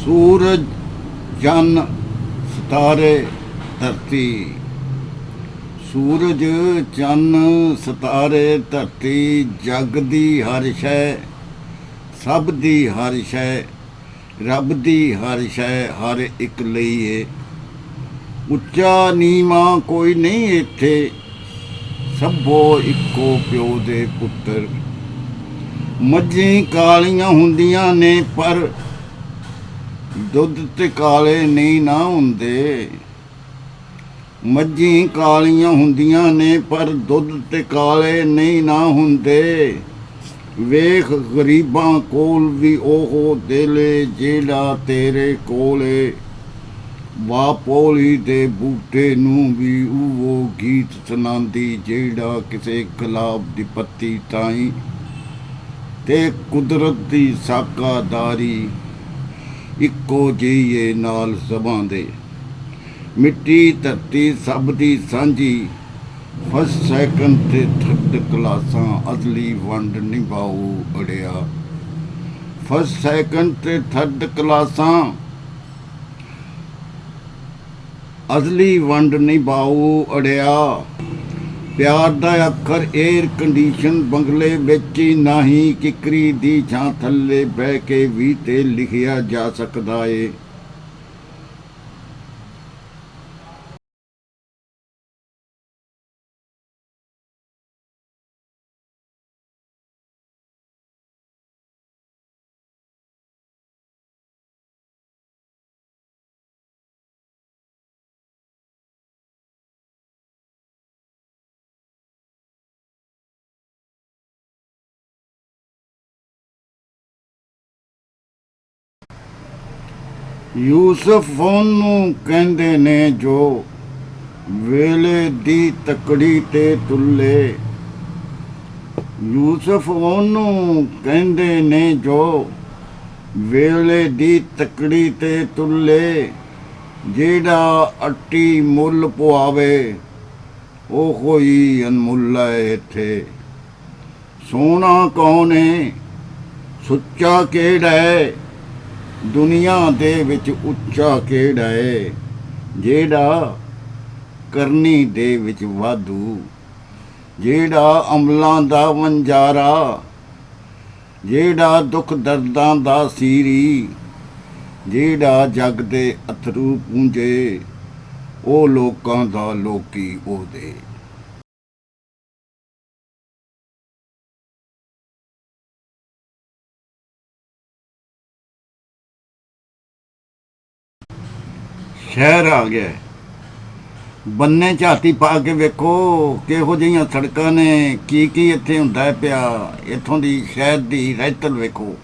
सूरज चन्न सितारे धरती। सूरज चन्न सितारे धरती जग दी हर शै, सब दी हर शै, रब दी हर शै हर एक लई है। उच्चा नीवा कोई नहीं इत्थे, सभो इक्को प्यो दे पुत्तर। मझी कालियां हुंदियां ने पर दुध ते काले नहीं ना हुंदे। मझी कालियां हुंदियां ने पर दुध ते काले नहीं ना हुंदे। वेख गरीबां कोल भी ओहो दिल जेड़ा तेरे कोले। वापोली दे बूटे नूं भी वो गीत सुनांदी जेड़ा किसे गुलाब दी पत्ती ताईं। ते कुदरत दी साकादारी इक्को जी है नाल सभां दे। मिट्टी धरती सब दी सांझी, फर्स्ट सैकंड ते थर्ड क्लासां अदली वंड निभाओ अड़िया। फर्स्ट सैकंड ते थर्ड क्लासां अदली वंड निभाओ अड़िया। प्यार दा अखर एयर कंडीशन बंगले विच ही नाही, किकरी दी छां थल्ले बह के भी ते लिखिया जा सकदा है। यूसुफ ओनू कहंदे ने जो वेले दी तकड़ी ते तुल्ले। यूसुफ ओनू कहंदे ने जो वेले दी तकड़ी ते तुल्ले। जेड़ा अट्टी मुल पवावे ओहो ही अनमुल्ला है इत्थे। सोना कौन है, सुच्चा केड़ा है, दुनिया दे विच उच्चा केड़ा है। जेड़ा करनी दे विच वाधू, जेड़ा अमलां दा वंजारा, जेड़ा दुख दर्दां दा सीरी। जेड़ा जग दे अथरू पूंजे ओ लोकां दा लोकी ओहदे। शहर आ गया बन्ने झाती पा के वेखो किहो जिहियां सड़कां ने, की इत्थे हुंदा पिया। इत्थों दी शहर दी रहतल वेखो।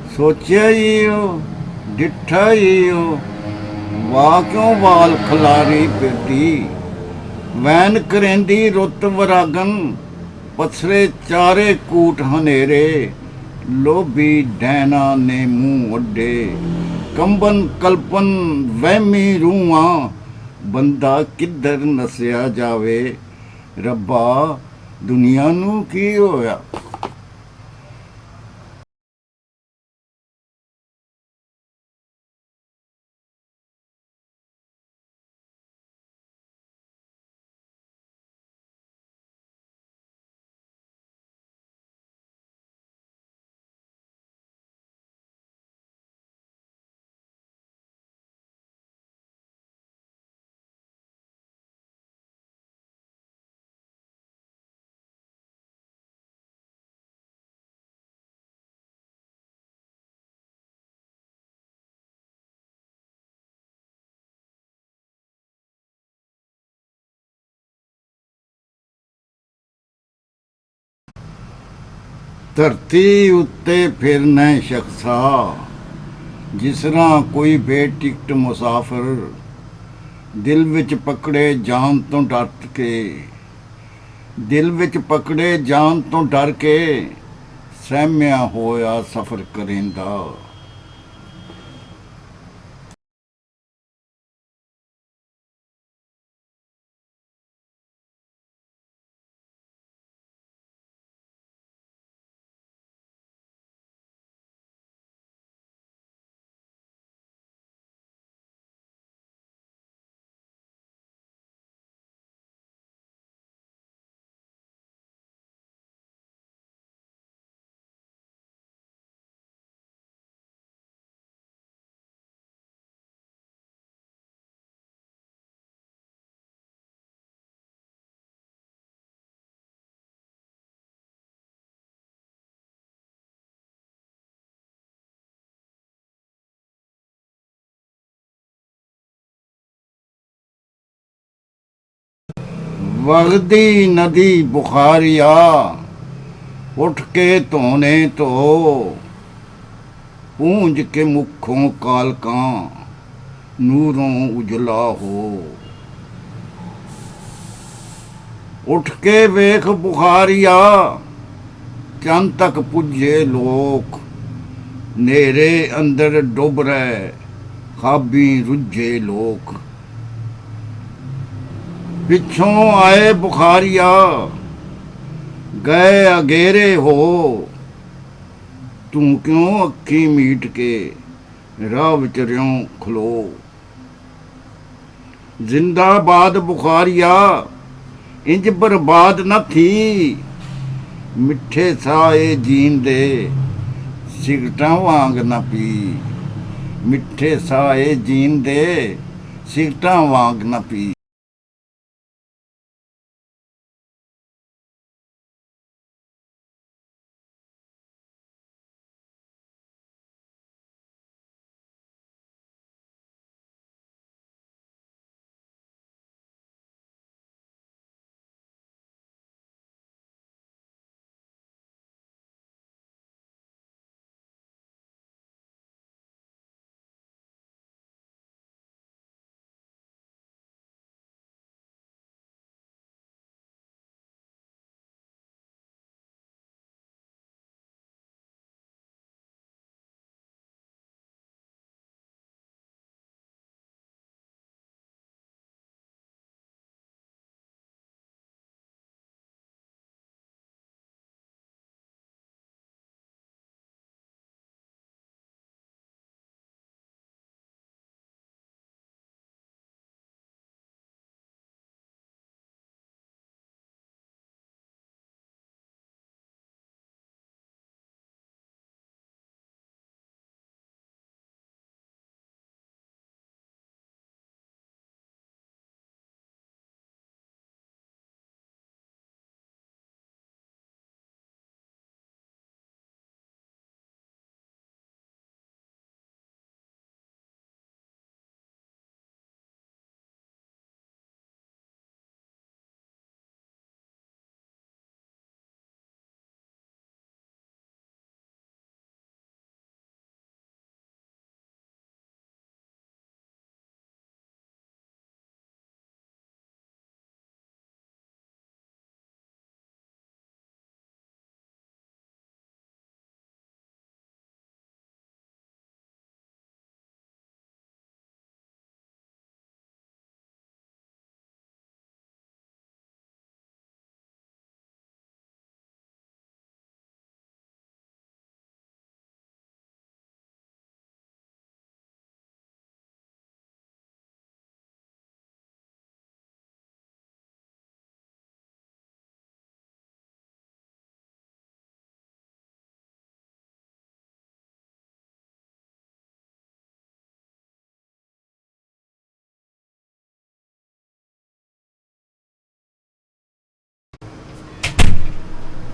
सोचिया ही हो, डिठा ही हो, वाह क्यों वाल खलारी फिरदी। वैन करेंदी रुत वरागन, पथरे चारे कूट हनेरे। लोभी डैना ने मुंह अड्डे, कंबन कल्पन वहमी रूहां। बंदा किधर नसिया जावे, रब्बा दुनिया नू की होया। ਧਰਤੀ ਉੱਤੇ ਫਿਰਨਾ ਸ਼ਖਸਾ, ਜਿਸ ਤਰ੍ਹਾਂ ਕੋਈ ਬੇਟਿਕਟ ਮੁਸਾਫਰ, ਦਿਲ ਵਿੱਚ ਪਕੜੇ ਜਾਨ ਤੋਂ ਡਰ ਕੇ, ਦਿਲ ਵਿੱਚ ਪਕੜੇ ਜਾਨ ਤੋਂ ਡਰ ਕੇ, ਸਹਿਮਿਆ ਹੋਇਆ ਸਫ਼ਰ ਕਰੇਂਦਾ। ਵਗਦੀ ਨਦੀ ਬੁਖਾਰੀਆ, ਉੱਠ ਕੇ ਧੋਣੇ ਧੋ, ਪੂੰਝ ਕੇ ਮੁਖੋਂ ਕਾਲਕਾਂ, ਨੂਰੋਂ ਉਜਲਾ ਹੋ। ਉੱਠ ਕੇ ਵੇਖ ਬੁਖਾਰੀਆ, ਚੰਨ ਤੱਕ ਪੁੱਜੇ ਲੋਕ, ਨੇਰੇ ਅੰਦਰ ਡੁੱਬ ਰਹੇ ਖਾਬੀ ਰੁੱਝੇ ਲੋਕ। ਪਿੱਛੋਂ ਆਏ ਬੁਖਾਰੀਆ, ਗਏ ਅਗੇਰੇ ਹੋ, ਤੂੰ ਕਿਉਂ ਅੱਖੀ ਮੀਟ ਕੇ ਰਾਹ ਵਿੱਚ ਰਿਉਂ ਖਲੋ। ਜ਼ਿੰਦਾਬਾਦ ਬੁਖਾਰੀਆ, ਇੰਜ ਬਰਬਾਦ ਨਾ ਥੀ, ਮਿੱਠੇ ਸਾਏ ਜੀਣ ਦੇ ਸਿਗਰਟਾਂ ਵਾਂਗ ਨਾ ਪੀ, ਮਿੱਠੇ ਸਾਏ ਜੀਣ ਦੇ ਸਿਗਰਟਾਂ ਵਾਂਗ ਨਾ ਪੀ।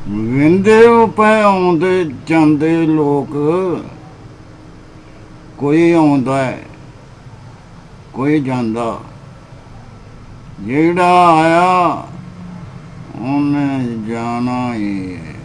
ਵਿੰਦੇ ਪਏ ਆਉਂਦੇ ਜਾਂਦੇ ਲੋਕ, ਕੋਈ ਆਉਂਦਾ ਹੈ ਕੋਈ ਜਾਂਦਾ, ਜਿਹੜਾ ਆਇਆ ਉਹਨੇ ਜਾਣਾ ਹੀ ਹੈ।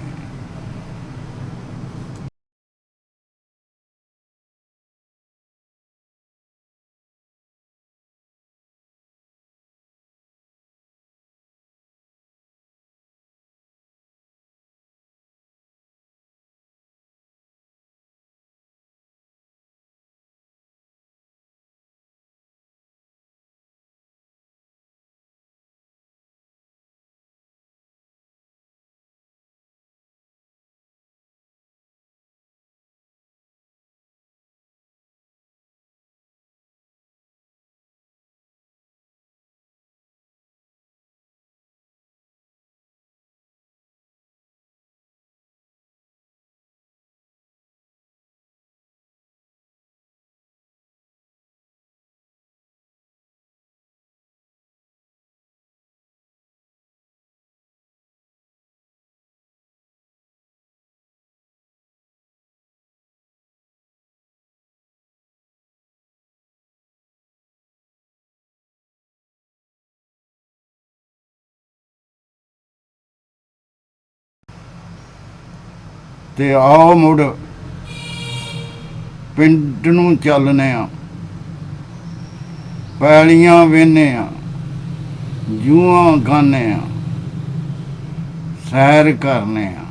ਤੇ ਆਓ ਮੁੜ ਪਿੰਡ ਨੂੰ ਚੱਲਨੇ ਆ, ਪੈਲੀਆਂ ਵੇਹਨੇ ਆ, ਜੂਆਂ ਗਾਨੇ ਆ, ਸੈਰ ਕਰਨੇ ਆ।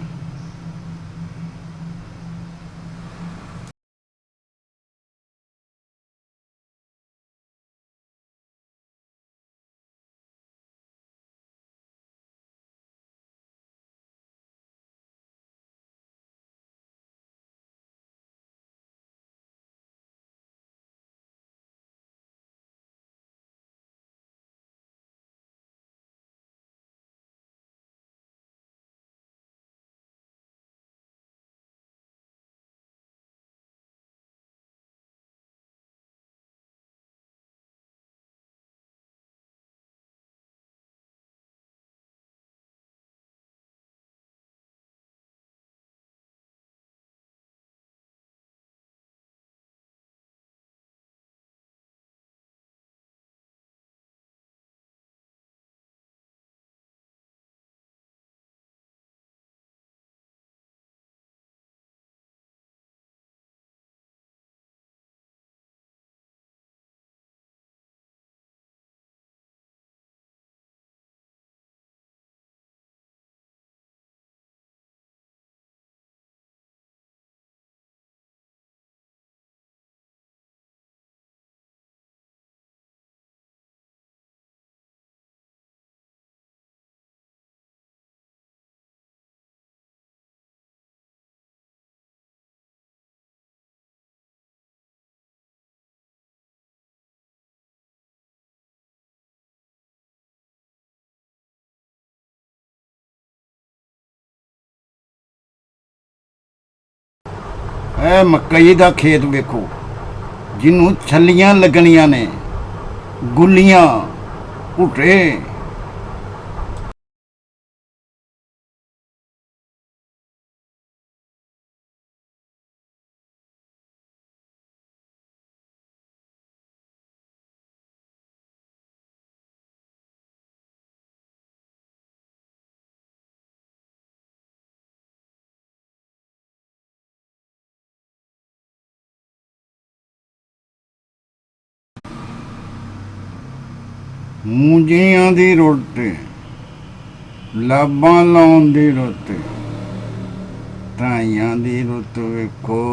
ਇਹ ਮਕਈ ਦਾ ਖੇਤ ਵੇਖੋ, ਜਿਹਨੂੰ ਛੱਲੀਆਂ ਲੱਗਣੀਆਂ ਨੇ, ਗੁੱਲੀਆਂ, ਭੁੱਟੇ। ਮੂੰਜੀਆਂ ਦੀ ਰੋਟੀ, ਲਾਬਾਂ ਲਾਉਣ ਦੀ ਰੁੱਤ, ਧਾਈਆਂ ਦੀ ਰੁੱਤ ਵੇਖੋ।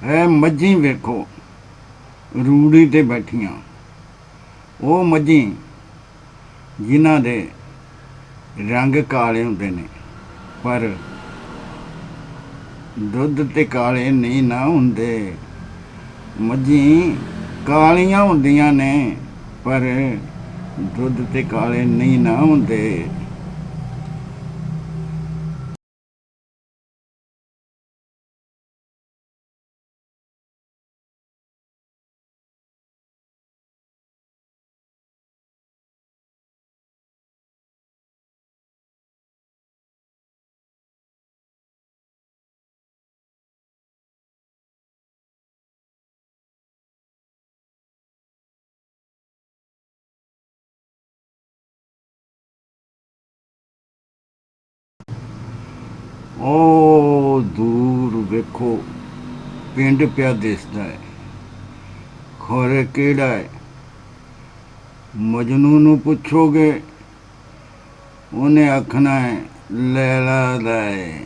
ਹੈ ਮੱਝੀ ਵੇਖੋ ਰੂੜੀ ਤੇ ਬੈਠੀਆਂ, ਉਹ ਮੱਝੀ ਜਿਨ੍ਹਾਂ ਦੇ ਰੰਗ ਕਾਲੇ ਹੁੰਦੇ ਨੇ ਪਰ ਦੁੱਧ ਤੇ ਕਾਲੇ ਨਹੀਂ ਨਾ ਹੁੰਦੇ। ਮੱਝੀ ਕਾਲੀਆਂ ਹੁੰਦੀਆਂ ਨੇ ਪਰ ਦੁੱਧ ਤੇ ਕਾਲੇ ਨਹੀਂ ਨਾ ਹੁੰਦੇ। ਉਹ ਦੂਰ ਵੇਖੋ ਪਿੰਡ ਪਿਆ ਦਿਸਦਾ ਹੈ, ਖੋਰੇ ਕਿਹੜਾ ਹੈ? ਮਜਨੂ ਨੂੰ ਪੁੱਛੋਗੇ ਉਹਨੇ ਆਖਣਾ ਹੈ ਲੈਲਾ ਦਾ ਹੈ।